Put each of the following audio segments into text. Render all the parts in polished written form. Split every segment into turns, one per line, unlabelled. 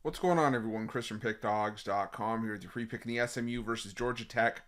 What's going on, everyone? Chris from Pickdawgz.com here with your free pick in the SMU versus Georgia Tech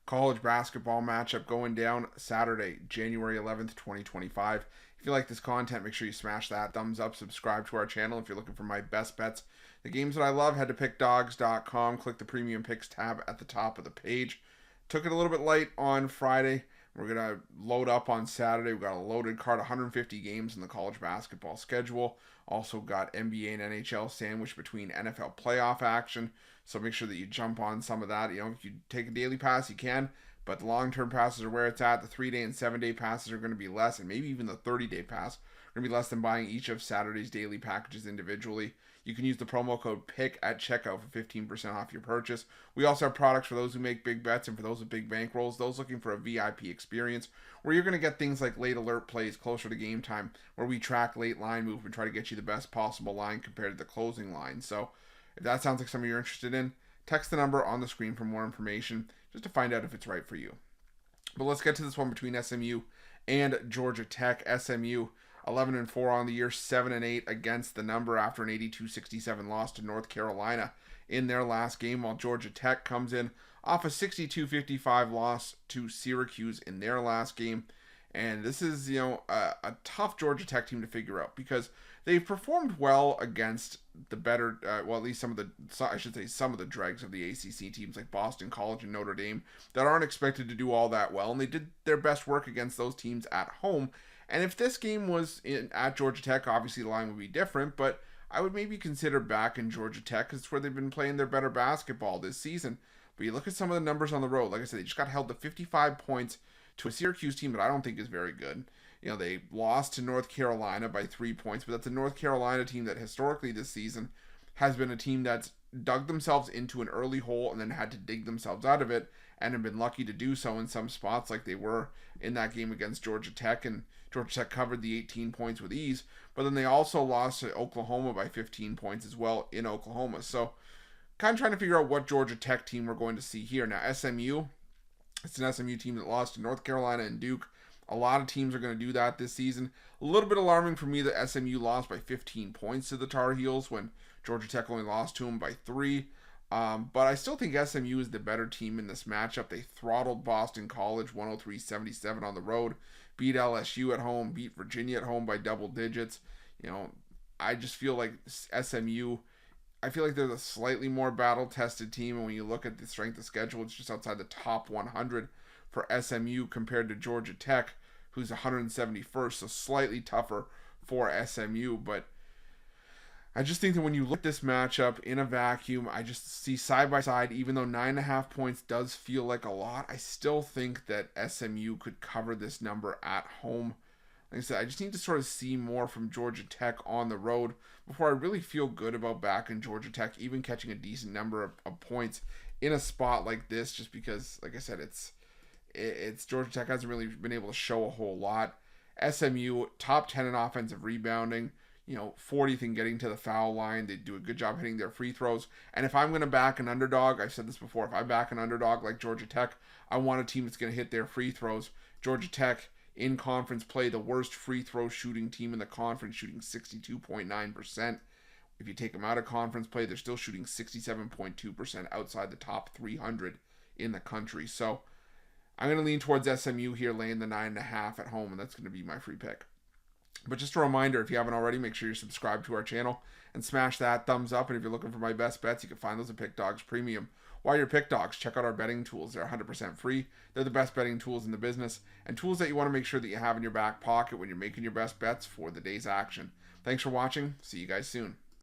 college basketball matchup going down Saturday, January 11th, 2025. If you like this content, make sure you smash that thumbs up, subscribe to our channel. If you're looking for my best bets, the games that I love, head to Pickdawgz.com, click the Premium Picks tab at the top of the page. Took it a little bit light on Friday. We're going to load up on Saturday. We've got a loaded card, 150 games in the college basketball schedule. Also got NBA and NHL sandwiched between NFL playoff action. So make sure that you jump on some of that. You know, if you take a daily pass, you can. But the long-term passes are where it's at. The 3-day and 7-day passes are going to be less. And maybe even the 30-day pass are going to be less than buying each of Saturday's daily packages individually. You can use the promo code PICK at checkout for 15% off your purchase. We also have products for those who make big bets and for those with big bankrolls, those looking for a VIP experience where you're going to get things like late alert plays closer to game time, where we track late line movement, try to get you the best possible line compared to the closing line. So if that sounds like something you're interested in, text the number on the screen for more information just to find out if it's right for you. But let's get to this one between SMU and Georgia Tech. SMU 11-4 on the year, 7-8 against the number after an 82-67 loss to North Carolina in their last game, while Georgia Tech comes in off a 62-55 loss to Syracuse in their last game. And this is, a tough Georgia Tech team to figure out because they've performed well against the better, at least some of the dregs of the ACC teams like Boston College and Notre Dame that aren't expected to do all that well. And they did their best work against those teams at home. And if this game was at Georgia Tech, obviously the line would be different, but I would maybe consider back in Georgia Tech because it's where they've been playing their better basketball this season. But you look at some of the numbers on the road. Like I said, they just got held to 55 points to a Syracuse team that I don't think is very good. They lost to North Carolina by 3 points, but that's a North Carolina team that historically this season has been a team that's dug themselves into an early hole and then had to dig themselves out of it and have been lucky to do so in some spots like they were in that game against Georgia Tech, and Georgia Tech covered the 18 points with ease, but then they also lost to Oklahoma by 15 points as well in Oklahoma. So kind of trying to figure out what Georgia Tech team we're going to see here. Now SMU, it's an SMU team that lost to North Carolina and Duke. A lot of teams are going to do that this season. A little bit alarming for me that SMU lost by 15 points to the Tar Heels when Georgia Tech only lost to them by 3. But I still think SMU is the better team in this matchup. They throttled Boston College 103-77 on the road, beat LSU at home, beat Virginia at home by double digits. I just feel like SMU, I feel like they're the slightly more battle-tested team, and when you look at the strength of schedule, it's just outside the top 100 for SMU compared to Georgia Tech, who's 171st, so slightly tougher for SMU. But I just think that when you look at this matchup in a vacuum, I just see side by side, even though 9.5 points does feel like a lot, I still think that SMU could cover this number at home. Like I said, I just need to sort of see more from Georgia Tech on the road before I really feel good about backing Georgia Tech, even catching a decent number of points in a spot like this, just because, like I said, it's Georgia Tech hasn't really been able to show a whole lot. SMU, top 10 in offensive rebounding, 40th in getting to the foul line. They do a good job hitting their free throws. And if I'm going to back an underdog, I've said this before, if I back an underdog like Georgia Tech, I want a team that's going to hit their free throws. Georgia Tech, in conference play, the worst free throw shooting team in the conference, shooting 62.9%. If you take them out of conference play, they're still shooting 67.2% outside the top 300 in the country. So I'm going to lean towards SMU here, laying the 9.5 at home, and that's going to be my free pick. But just a reminder, if you haven't already, make sure you're subscribed to our channel and smash that thumbs up. And if you're looking for my best bets, you can find those at Pickdawgz Premium. While you're Pickdawgz, check out our betting tools. They're 100% free. They're the best betting tools in the business, and tools that you want to make sure that you have in your back pocket when you're making your best bets for the day's action. Thanks for watching. See you guys soon.